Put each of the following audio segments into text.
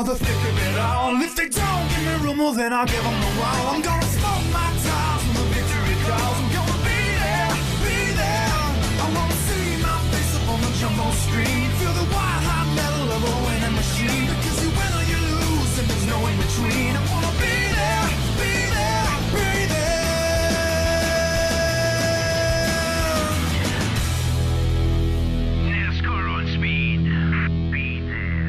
for the thick of it all. If they don't give me room, well then I'll give them a while. I'm gonna smoke my tires when the victory calls. I'm gonna be there, be there. I wanna see my face up on the jumbo screen. Feel the white hot metal of a winning machine. Because you win or you lose and there's no in between. I wanna be there, be there, be there. NASCAR on speed. Be there.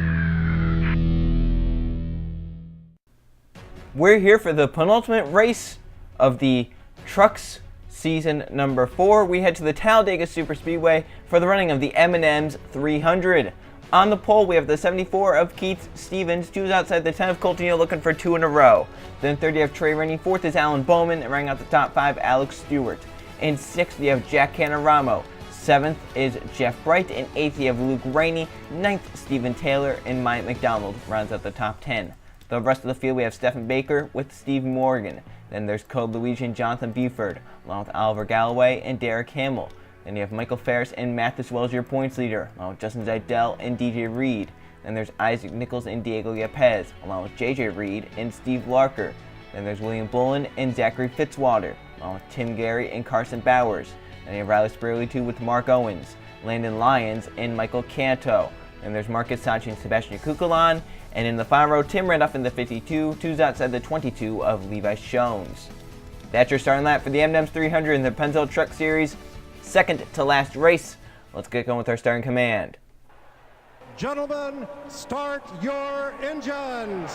We're here for the penultimate race of the Trucks season number 4. We head to the Talladega Superspeedway for the running of the M&Ms 300. On the pole, we have the 74 of Keith Stevens, 2's outside the 10 of Coltonio, looking for 2 in a row. Then 30 you have Trey Rennie, 4th is Alan Bowman, and running out the top 5, Alex Stewart. In 6th you have Jack Canaramo, 7th is Jeff Bright, in 8th you have Luke Rainey, 9th Stephen Taylor, and Mike McDonald rounds out the top 10. The rest of the field we have Stephen Baker with Steve Morgan. Then there's Code Luigi and Jonathan Buford, along with Oliver Galloway and Derek Hamill. Then you have Michael Ferris and Mathis Wells, your points leader, along with Justin Zidell and DJ Reed. Then there's Isaac Nichols and Diego Yepez, along with JJ Reed and Steve Larker. Then there's William Bullen and Zachary Fitzwater, along with Tim Gary and Carson Bowers. Then you have Riley Spurley too with Mark Owens, Landon Lyons, and Michael Canto. Then there's Marcus Sachi and Sebastian Kukulan. And in the final row, Tim Randolph in the 52, 2's outside the 22 of Levi Shones. That's your starting lap for the M&Ms 300 in the Pennzoil Truck Series. Second to last race. Let's get going with our starting command. Gentlemen, start your engines.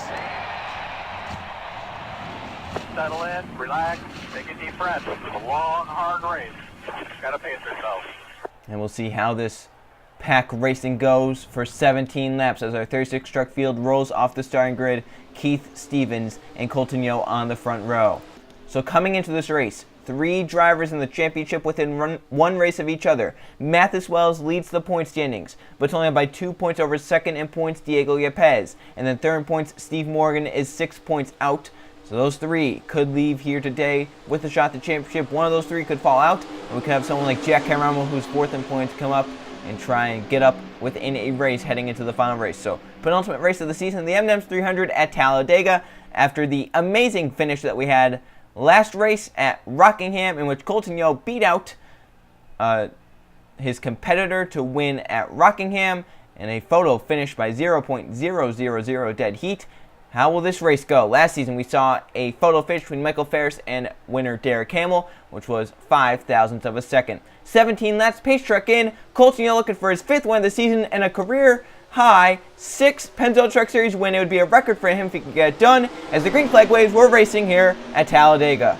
Settle in, relax, take a deep breath. It's a long, hard race. Gotta pace yourself. And we'll see how this pack racing goes for 17 laps as our 36 truck field rolls off the starting grid. Keith Stevens and Colton Yo on the front row. So coming into this race, 3 drivers in the championship within one race of each other. Mathis Wells leads the point standings, but it's only by 2 points over second in points Diego Yepez. And then third in points, Steve Morgan is 6 points out. So those 3 could leave here today with a shot at the championship. One of those 3 could fall out, and we could have someone like Jack Camaramo, who's 4th in points, come up and try and get up within a race heading into the final race. So penultimate race of the season, the M&Ms 300 at Talladega, after the amazing finish that we had last race at Rockingham, in which Colton Yo beat out his competitor to win at Rockingham in a photo finish by 0.000 dead heat. How will this race go? Last season we saw a photo finish between Michael Ferris and winner Derek Hamill, which was 0.005 of a second. 17 laps, pace truck in. Colton Yo looking for his 5th win of the season and a career high 6th Pennzoil Truck Series win. It would be a record for him if he could get it done, as the green flag waves were racing here at Talladega.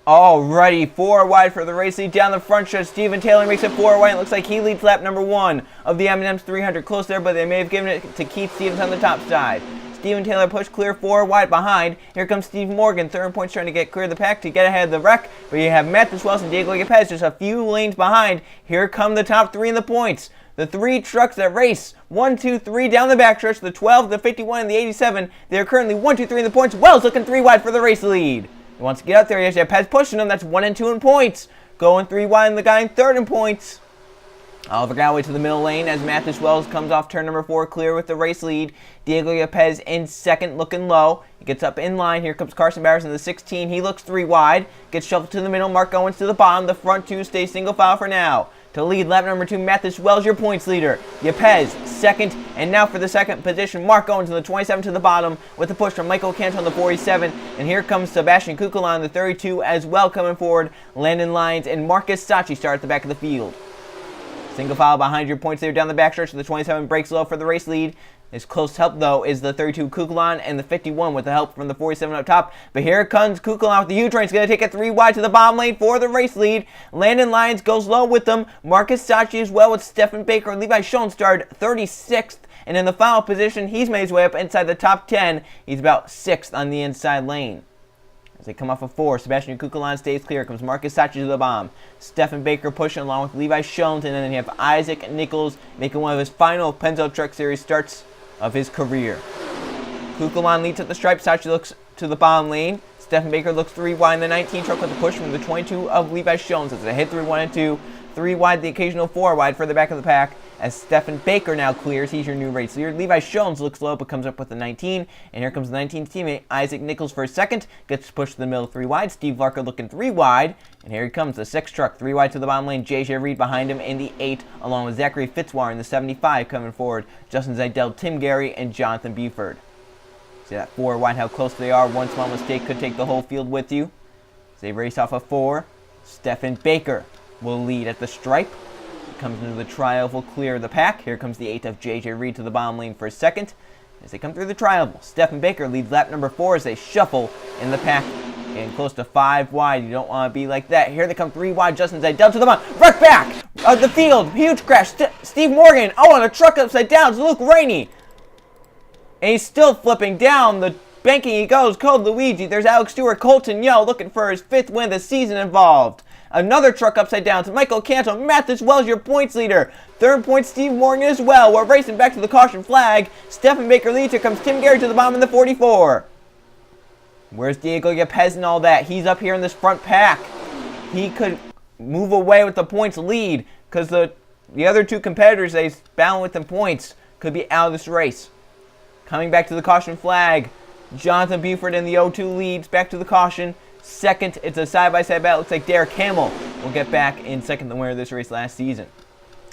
Alrighty, 4 wide for the race lead. Down the front stretch, Stephen Taylor makes it 4 wide. It looks like he leads lap number 1 of the M&Ms 300. Close there, but they may have given it to Keith Stevens on the top side. Stephen Taylor pushed clear 4 wide behind. Here comes Steve Morgan, 3rd points, trying to get clear of the pack to get ahead of the wreck. But you have Mathis Wells and Diego Yepez just a few lanes behind. Here come the top 3 in the points. The 3 trucks that race 1, 2, 3 down the backstretch, the 12, the 51, and the 87. They are currently 1, 2, 3 in the points. Wells looking 3 wide for the race lead. He wants to get out there. He has Yepez pushing him. That's 1 and 2 in points. Going 3 wide, and the guy in 3rd in points. Oliver Galloway to the middle lane as Mathis Wells comes off turn number 4 clear with the race lead. Diego Yepez in 2nd looking low. He gets up in line. Here comes Carson Bowers in the 16. He looks 3 wide. Gets shuffled to the middle. Mark Owens to the bottom. The front 2 stay single file for now. To lead lap number 2, Mathis Wells, your points leader. Yepez, 2nd, and now for the 2nd position, Mark Owens in the 27 to the bottom with a push from Michael Canto on the 47. And here comes Sebastian Kukulan in the 32 as well coming forward. Landon Lyons and Marcus Sachi start at the back of the field. Single file behind your points there down the backstretch. The 27 breaks low for the race lead. His close help, though, is the 32 Kukulon and the 51 with the help from the 47 up top. But here comes Kukulon with the U-turn. He's going to take it 3 wide to the bottom lane for the race lead. Landon Lyons goes low with them. Marcus Sachi as well with Stephen Baker. Levi Schoen started 36th. And in the final position, he's made his way up inside the top 10. He's about 6th on the inside lane. As they come off of 4, Sebastian Kukulon stays clear. Comes Marcus Sachi to the bomb. Stephen Baker pushing along with Levi Schoen. And then you have Isaac Nichols making one of his final Pennzoil Truck Series starts of his career. Kukulon leads at the stripe. Sachi looks to the bottom lane. Stephen Baker looks 3 wide in the 19 truck with the push from the 22 of Levi Schoen. So it's a hit 3, 1, and 2. 3 wide, the occasional 4 wide for the back of the pack. As Stephen Baker now clears, he's your new race leader. Levi Schoen looks low but comes up with the 19. And here comes the 19th teammate, Isaac Nichols for a second. Gets pushed to the middle 3 wide. Steve Larker looking 3 wide. And here he comes, the 6 truck, 3 wide to the bottom lane. JJ Reed behind him in the 8, along with Zachary Fitzwater in the 75 coming forward. Justin Zidell, Tim Gary, and Jonathan Buford. See that 4 wide, how close they are. One small mistake could take the whole field with you. As they race off of 4, Stephen Baker will lead at the stripe. Comes into the tri-oval, clear of the pack. Here comes the 8 of JJ Reed to the bottom lane for a second. As they come through the tri-oval, Stephen Baker leads lap number 4 as they shuffle in the pack. Getting close to 5 wide. You don't want to be like that. Here they come 3 wide. Justin Zidell to the bottom. Wreck back of the field. Huge crash. Steve Morgan. Oh, on a truck upside down. It's Luke Rainey. And he's still flipping down the banking. He goes. Code Luigi. There's Alex Stewart. Colton Yo looking for his 5th win of the season involved. Another truck upside down to Michael Canto. Mathis Wells, your points leader. 3rd point, Steve Morgan as well. We're racing back to the caution flag. Stephen Baker leads. Here comes Tim Gary to the bottom in the 44. Where's Diego Yepes and all that? He's up here in this front pack. He could move away with the points lead because the other 2 competitors they battle with the points could be out of this race. Coming back to the caution flag, Jonathan Buford in the 0-2 leads. Back to the caution. Second, it's a side-by-side battle. Looks like Derek Hamill will get back in second, the winner of this race last season.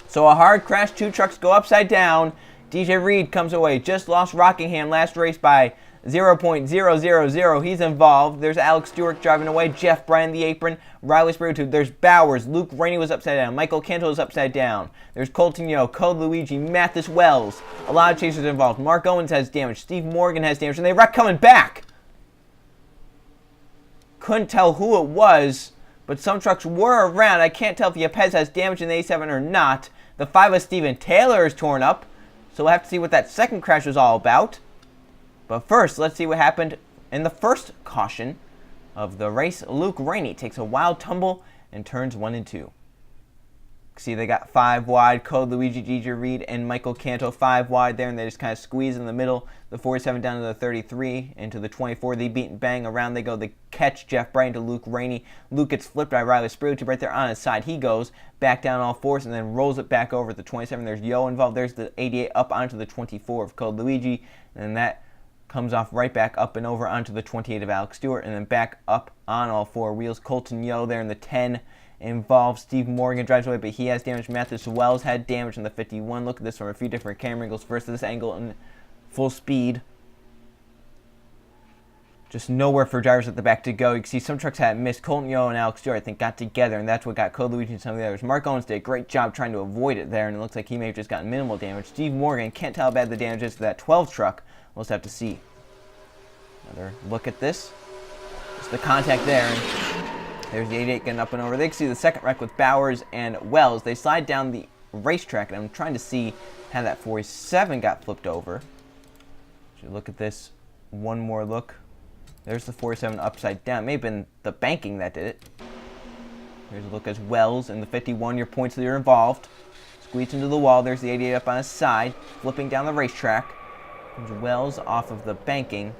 So a hard crash, 2 trucks go upside down. DJ Reed comes away. Just lost Rockingham last race by 0.000. He's involved. There's Alex Stewart driving away. Jeff Bryan the apron. Riley Spiritu. There's Bowers. Luke Rainey was upside down. Michael Canto is upside down. There's Colton Yo, Code Luigi, Mathis Wells. A lot of chasers involved. Mark Owens has damage. Steve Morgan has damage. And they wreck coming back. Couldn't tell who it was, but some trucks were around. I can't tell if Yepes has damage in the A7 or not. The 5 of Steven Taylor is torn up, so we'll have to see what that second crash was all about. But first, let's see what happened in the first caution of the race. Luke Rainey takes a wild tumble and turns 1 and 2. See, they got 5 wide. Code Luigi, DJ Reed, and Michael Canto 5 wide there, and they just kind of squeeze in the middle. The 47 down to the 33, into the 24. They beat and bang. Around they go. They catch Jeff Bryan to Luke Rainey. Luke gets flipped by Riley Spiritu right there on his side. He goes back down all 4s and then rolls it back over at the 27. There's Yo involved. There's the 88 up onto the 24 of Code Luigi, and that comes off right back up and over onto the 28 of Alex Stewart, and then back up on all 4 wheels. Colton Yo there in the 10. Involved. Steve Morgan drives away, but he has damage. Mathis Wells had damage in the 51. Look at this from a few different camera angles. First this angle in full speed. Just nowhere for drivers at the back to go. You can see some trucks had missed. Colton Yo and Alex Stewart, I think, got together, and that's what got Code Luigi and some of the others. Mark Owens did a great job trying to avoid it there, and it looks like he may have just gotten minimal damage. Steve Morgan, can't tell how bad the damage is to that 12 truck. We'll just have to see. Another look at this. Just the contact there. And there's the 88 getting up and over. They can see the second wreck with Bowers and Wells. They slide down the racetrack, and I'm trying to see how that 47 got flipped over. Should look at this. One more look. There's the 47 upside down. It may have been the banking that did it. Here's a look as Wells in the 51. Your points leader involved. Squeeze into the wall. There's the 88 up on his side, flipping down the racetrack. Comes Wells off of the banking.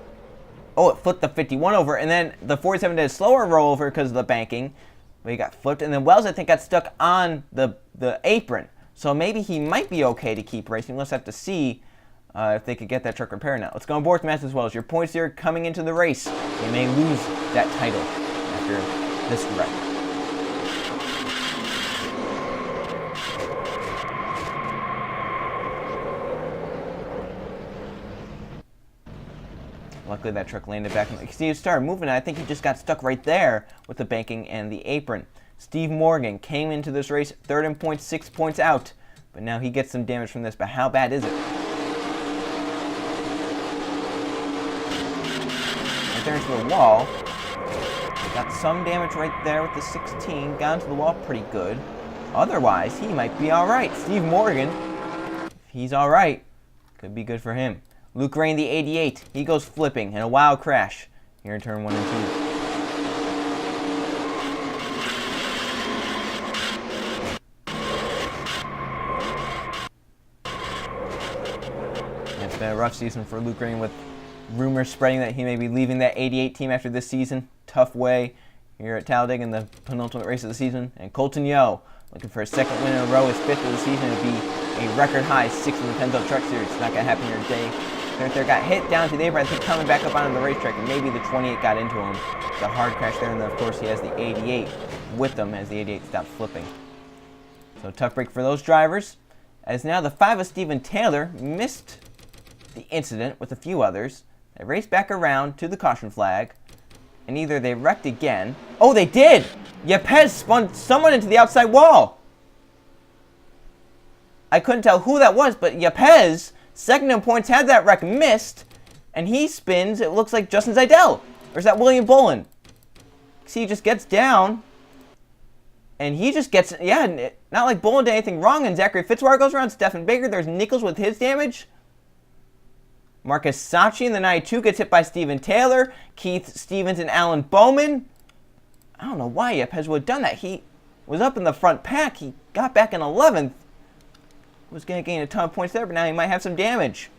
Oh, it flipped the 51 over, and then the 47 did a slower roll over because of the banking. But he got flipped, and then Wells, I think, got stuck on the apron. So maybe he might be okay to keep racing. Let's have to see if they could get that truck repaired now. Let's go on board with Mathis Wells. Your points here coming into the race. They may lose that title after this wreck. Luckily, that truck landed back. You see, it started moving, and I think he just got stuck right there with the banking and the apron. Steve Morgan came into this race third in points, 6 points out. But now he gets some damage from this, but how bad is it? Right there into the wall. Got some damage right there with the 16. Got into the wall pretty good. Otherwise, he might be alright. Steve Morgan, if he's alright, could be good for him. Luke Rain, the 88, he goes flipping in a wild crash here in turn 1 and 2. It's been a rough season for Luke Rain, with rumors spreading that he may be leaving that 88 team after this season. Tough way here at Talladega in the penultimate race of the season. And Colton Yo, looking for his second win in a row, his 5th of the season. It would be a record high 6th in the Pennzoil Truck Series. It's not going to happen here today. There got hit down to the apron, I think, coming back up onto the racetrack, and maybe the 28 got into him. The hard crash there, and then of course he has the 88 with them as the 88 stops flipping. So tough break for those drivers, as now the 5 of Steven Taylor missed the incident with a few others. They raced back around to the caution flag, and either they wrecked again. Oh, they did! Yepes spun someone into the outside wall. I couldn't tell who that was, but Yepes, second in points, had that wreck missed, and he spins, it looks like Justin Zeidel. Or is that William Bolin? See, he just gets down, and he just gets, yeah, not like Bolin did anything wrong, and Zachary Fitzwater goes around, Stephen Baker, there's Nichols with his damage. Marcus Sachi in the 92 gets hit by Steven Taylor. Keith Stevens and Alan Bowman. I don't know why Yepes would have done that. He was up in the front pack. He got back in 11th. Was going to gain a ton of points there, but now he might have some damage.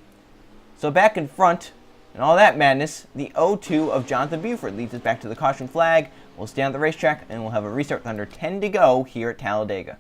So back in front, and all that madness, the 0-2 of Jonathan Buford leads us back to the caution flag. We'll stay on the racetrack, and we'll have a restart with under 10 to go here at Talladega.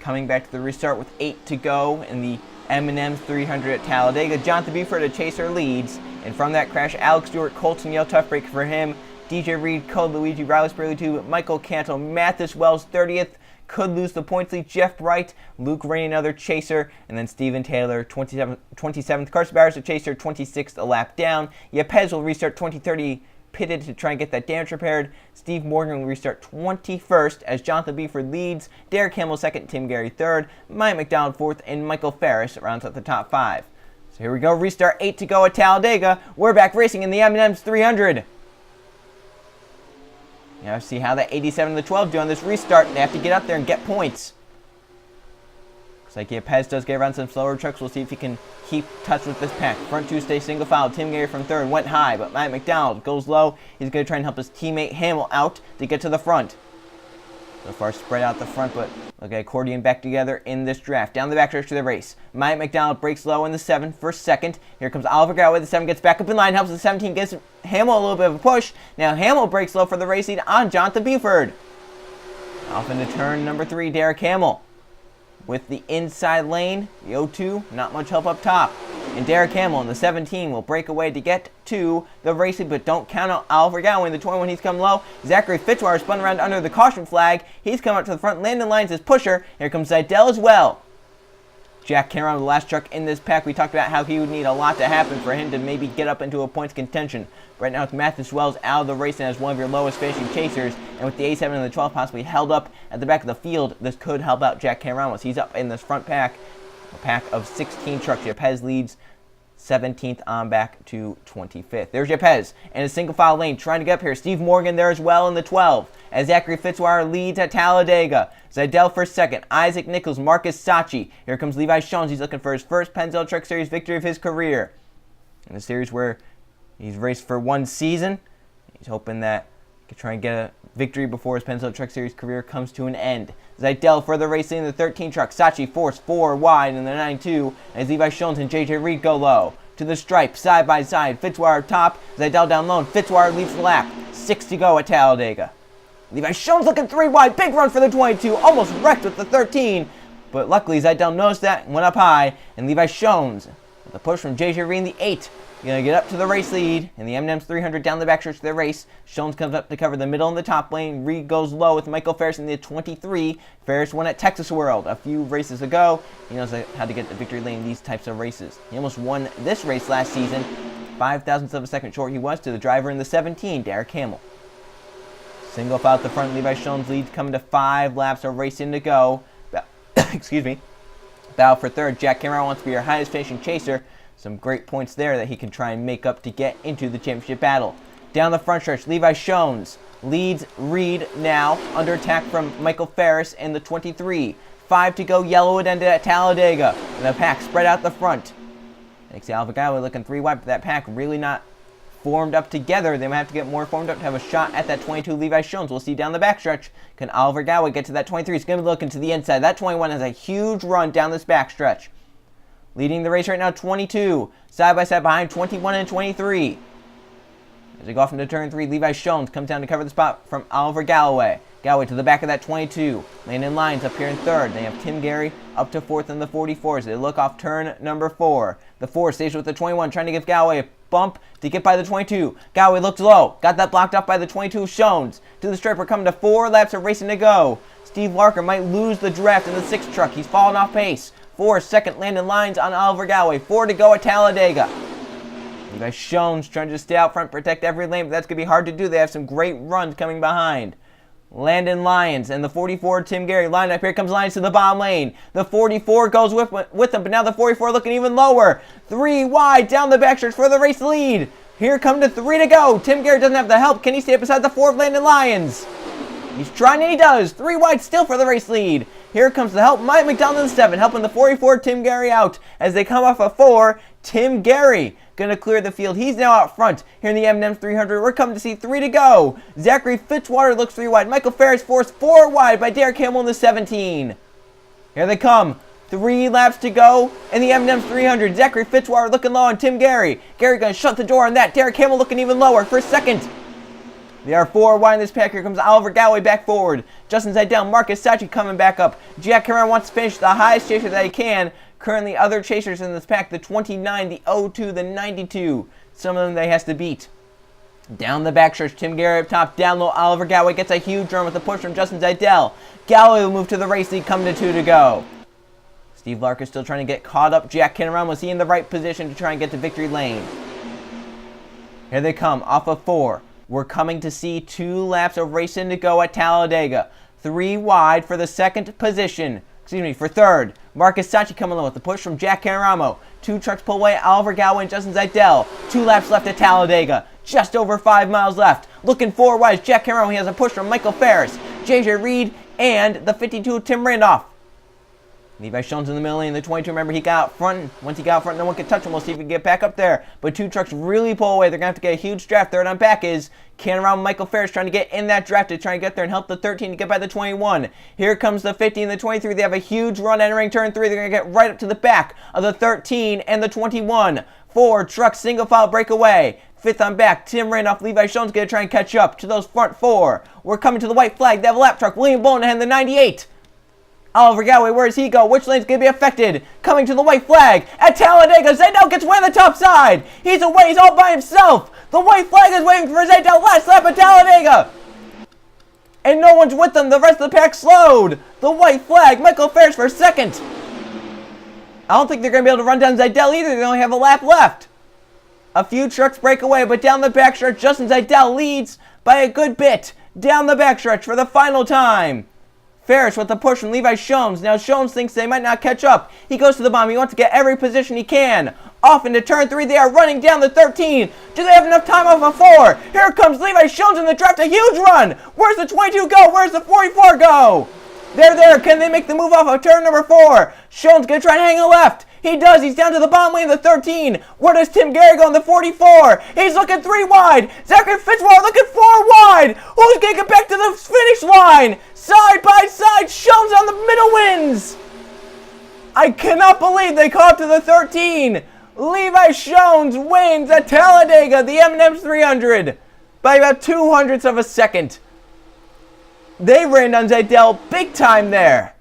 Coming back to the restart with 8 to go in the M&Ms 300 at Talladega. Jonathan Buford, a chaser, leads. And from that crash, Alex Stewart, Colton Yell, tough break for him. DJ Reed, Code Luigi, Riley Sprague 2, Michael Cantle, Mathis Wells, 30th. Could lose the points lead. Jeff Bright, Luke Rain, another chaser. And then Steven Taylor, 27th. Carson Bowers, a chaser, 26th, a lap down. Yepes will restart 2030. Pitted to try and get that damage repaired. Steve Morgan will restart 21st as Jonathan Buford leads. Derek Hamill 2nd, Tim Gary 3rd, Mike McDonald 4th, and Michael Ferris rounds out the top 5. So here we go, restart 8 to go at Talladega. We're back racing in the M&Ms 300. Now see how that 87 and the 12 do on this restart. They have to get up there and get points. Looks like Yepes does get around some slower trucks. We'll see if he can keep touch with this pack. Front 2 stay single file. Tim Gary from 3rd went high, but Mike McDonald goes low. He's going to try and help his teammate Hamill out to get to the front. So far spread out the front, but look at accordion back together in this draft. Down the backstretch to the race. Mike McDonald breaks low in the 7 for 2nd. Here comes Oliver Galway. The 7 gets back up in line, helps the 17, gives Hamill a little bit of a push. Now Hamill breaks low for the race lead on Jonathan Buford. Off into turn number 3, Derek Hamill. With the inside lane, the 0-2, not much help up top. And Derek Hamill in the 17 will break away to get to the racing, but don't count out Oliver Gowan in the 21. He's come low. Zachary Fitzwater spun around under the caution flag. He's come up to the front. Landon Lyons is pusher. Here comes Zeidel as well. Jack Cameron, the last truck in this pack. We talked about how he would need a lot to happen for him to maybe get up into a points contention. Right now it's Mathis Wells out of the race and as one of your lowest finishing chasers. And with the A7 and the 12 possibly held up at the back of the field, this could help out Jack Cameron once he's up in this front pack. A pack of 16 trucks. Yepes leads 17th on back to 25th. There's Yepes in a single file lane trying to get up here. Steve Morgan there as well in the 12. As Zachary Fitzwater leads at Talladega. Zeidel for 2nd. Isaac Nichols, Marcus Sachi. Here comes Levi Shones. He's looking for his first Pennzoil Truck Series victory of his career. In a series where he's raced for 1 season. He's hoping that he can try and get a victory before his Pennzoil Truck Series career comes to an end. Zeidel further racing in the 13 truck. Sachi forced 4 wide in the 9-2 as Levi Shones and JJ Reed go low. To the stripe, side by side. Fitzwater top. Zeidel down low. Fitzwater leads the lap. 6 to go at Talladega. Levi Shones looking 3 wide. Big run for the 22. Almost wrecked with the 13. But luckily, Zeidel noticed that and went up high. And Levi Shones, with a push from JJ Reed in the 8, going to get up to the race lead. In the M&Ms 300 down the backstretch to the race. Shones comes up to cover the middle and the top lane. Reed goes low with Michael Ferris in the 23. Ferris won at Texas World a few races ago. He knows how to get the victory lane in these types of races. He almost won this race last season. 0.05 of a second short he was to the driver in the 17, Derek Hamill. Single file at the front. Levi Shones leads, coming to 5 laps of racing to go. Excuse me. Battle for third. Jack Cameron wants to be your highest finishing chaser. Some great points there that he can try and make up to get into the championship battle. Down the front stretch, Levi Shones leads Reed now, under attack from Michael Ferris in the 23. 5 to go, yellow would end at Talladega. And the pack spread out the front. Makes the Alpha Guy looking 3 wide, but that pack really not formed up together. They might have to get more formed up to have a shot at that 22 Levi Shones. We'll see down the backstretch. Can Oliver Galway get to that 23? He's going to be looking to the inside. That 21 has a huge run down this backstretch. Leading the race right now, 22. Side by side behind 21 and 23. As they go off into turn 3, Levi Shones comes down to cover the spot from Oliver Galloway. Galloway to the back of that 22. Landon Lyons up here in third. They have Tim Gary up to fourth in the 44s. They look off turn number 4. The 4 stays with the 21, trying to give Galloway a bump to get by the 22. Galloway looks low. Got that blocked up by the 22 Shones. To the stripe, we're coming to 4 laps of racing to go. Steve Larker might lose the draft in the 6 truck. He's fallen off pace. 4 second Landon Lyons on Oliver Galloway. 4 to go at Talladega. Levi Shones trying to stay out front, protect every lane, but that's going to be hard to do. They have some great runs coming behind. Landon Lyons and the 44 Tim Gary lined up. Here comes Lyons to the bottom lane. The 44 goes with them, but now the 44 looking even lower. 3 wide down the backstretch for the race lead. Here come the 3 to go. Tim Gary doesn't have the help. Can he stay up beside the 4 of Landon Lyons? He's trying and he does. 3 wide still for the race lead. Here comes the help. Mike McDonald in the 7, helping the 44 Tim Gary out as they come off a 4. Tim Gary going to clear the field. He's now out front here in the M&Ms 300. We're coming to see 3 to go. Zachary Fitzwater looks 3 wide. Michael Ferris forced 4 wide by Derek Hamill in the 17. Here they come. 3 laps to go in the M&Ms 300. Zachary Fitzwater looking low on Tim Gary. Gary going to shut the door on that. Derek Hamill looking even lower for second. They are 4 wide in this pack. Here comes Oliver Galloway back forward. Justin Zidell, Marcus Sachi coming back up. Jack Cameron wants to finish the highest chaser that he can. Currently other chasers in this pack, the 29, the 02, the 92. Some of them they has to beat. Down the backstretch, Tim Gary up top, down low, Oliver Galloway gets a huge run with a push from Justin Zidell. Galloway will move to the race lead, coming to 2 to go. Steve Larker still trying to get caught up. Jack Cameron was he in the right position to try and get to victory lane. Here they come, off of 4. We're coming to see 2 laps of racing to go at Talladega. 3 wide for the second position. For third. Marcus Sachi coming along with the push from Jack Canaramo. 2 trucks pull away, Oliver Galloway and Justin Zidell. 2 laps left at Talladega. Just over 5 miles left. Looking 4 wide, Jack Canaramo. He has a push from Michael Ferris, JJ Reed, and the 52 Tim Randolph. Levi Shones in the middle lane, the 22, remember, he got out front. Once he got out front, no one can touch him. We'll see if he can get back up there. But 2 trucks really pull away. They're going to have to get a huge draft. Third on back is Canaramo Michael Ferris trying to get in that draft to try and get there and help the 13 to get by the 21. Here comes the 50 and the 23. They have a huge run entering turn 3. They're going to get right up to the back of the 13 and the 21. 4 trucks single file breakaway. 5th on back, Tim Randolph, Levi Shones going to try and catch up to those front 4. We're coming to the white flag. They have a lap truck. William Bonehan, the 98. Oliver Galloway, where does he go? Which lane's going to be affected? Coming to the white flag at Talladega. Zidell gets away on the top side. He's away. He's all by himself. The white flag is waiting for Zidell. Last lap at Talladega. And no one's with them. The rest of the pack slowed. The white flag. Michael Ferris for second. I don't think they're going to be able to run down Zidell either. They only have a lap left. A few trucks break away, but down the backstretch, Justin Zidell leads by a good bit. Down the backstretch for the final time. Ferris with the push from Levi Shones. Now Shones thinks they might not catch up. He goes to the bottom. He wants to get every position he can. Off into turn 3. They are running down the 13. Do they have enough time off of 4? Here comes Levi Shones in the draft. A huge run. Where's the 22 go? Where's the 44 go? They're there. Can they make the move off of turn number 4? Shones going to try and hang a left. He does. He's down to the bottom lane of the 13. Where does Tim Gary go in the 44? He's looking 3 wide. Zachary Fitzwater looking 4 wide. Who's going to get back to the finish line? Side by side. Shones on the middle wins. I cannot believe they caught to the 13. Levi Shones wins at Talladega, the M&Ms 300, by about 0.02 of a second. They ran on Zidell big time there.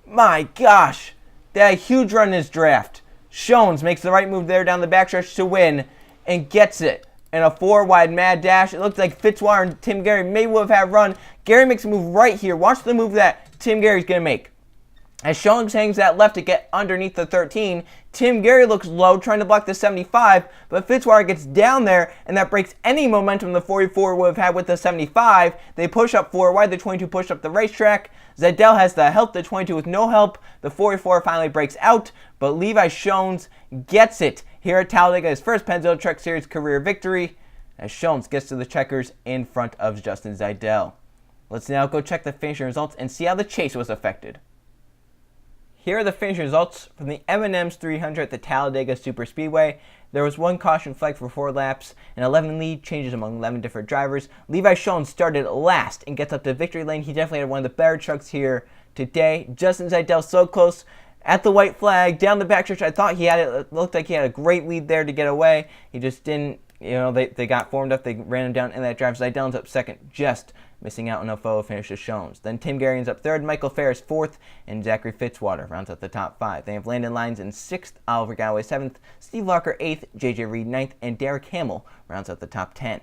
My gosh. They had a huge run in this draft. Shones makes the right move there down the backstretch to win and gets it. And a 4 wide mad dash. It looks like Fitzwater and Tim Gary may well have had run. Gary makes a move right here. Watch the move that Tim Gary's going to make. As Schoens hangs that left to get underneath the 13, Tim Gary looks low trying to block the 75, but Fitzwater gets down there, and that breaks any momentum the 44 would have had with the 75. They push up 4 wide, the 22 push up the racetrack. Zeidel has the help, the 22 with no help. The 44 finally breaks out, but Levi Schoens gets it here at Talladega, his first Pennzoil Truck Series career victory, as Schoens gets to the checkers in front of Justin Zeidel. Let's now go check the finishing results and see how the chase was affected. Here are the finishing results from the M&Ms 300 at the Talladega Superspeedway. There was 1 caution flag for 4 laps, and 11 lead changes among 11 different drivers. Levi Schoens started last and gets up to victory lane. He definitely had one of the better trucks here today. Justin Zeidel so close at the white flag, down the backstretch. I thought he had it. It looked like he had a great lead there to get away. He just didn't, they got formed up. They ran him down in that drive. Zeidel ends up second, just missing out on a photo finish to Schoens. Then Tim Gary ends up third, Michael Ferris fourth, and Zachary Fitzwater rounds out the top 5. They have Landon Lyons in 6th, Oliver Galloway 7th, Steve Locker 8th, JJ Reed 9th, and Derek Hamill rounds out the top 10.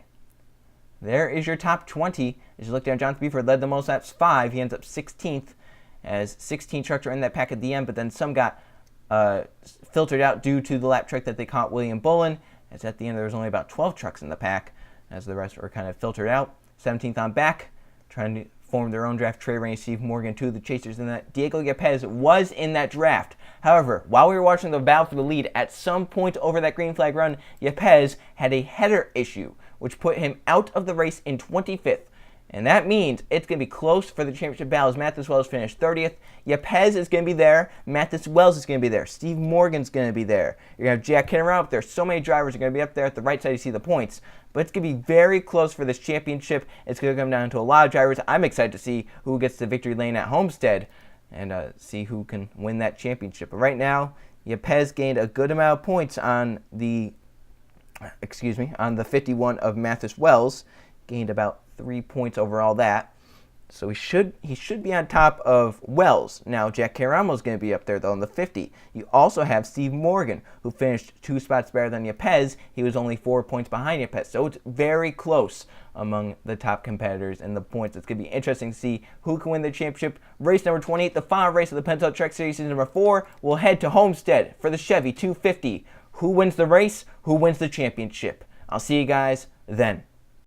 There is your top 20. As you look down, Jonathan Buford led the most laps, 5. He ends up 16th, as 16 trucks are in that pack at the end, but then some got filtered out due to the lap trick that they caught William Bolin, as at the end there was only about 12 trucks in the pack, as the rest were kind of filtered out. 17th on back, trying to form their own draft. Trey Rainey, Steve Morgan, 2 of the chasers in that. Diego Yepes was in that draft. However, while we were watching the battle for the lead, at some point over that green flag run, Yepes had a header issue, which put him out of the race in 25th. And that means it's going to be close for the championship battle, as Mathis Wells finished 30th. Yepes is going to be there. Mathis Wells is going to be there. Steve Morgan's going to be there. You're going to have Jack Henry up there. So many drivers are going to be up there. At the right side, you see the points. But it's going to be very close for this championship. It's going to come down to a lot of drivers. I'm excited to see who gets the victory lane at Homestead and see who can win that championship. But right now, Yepes gained a good amount of points on the 51 of Mathis Wells. Gained about 3 points over all that. So he should be on top of Wells. Now, Jack Caramo is going to be up there, though, in the 50. You also have Steve Morgan, who finished 2 spots better than Yepes. He was only 4 points behind Yepes. So it's very close among the top competitors in the points. It's going to be interesting to see who can win the championship. Race number 28, the final race of the Pennzoil Truck Series season number 4, will head to Homestead for the Chevy 250. Who wins the race? Who wins the championship? I'll see you guys then.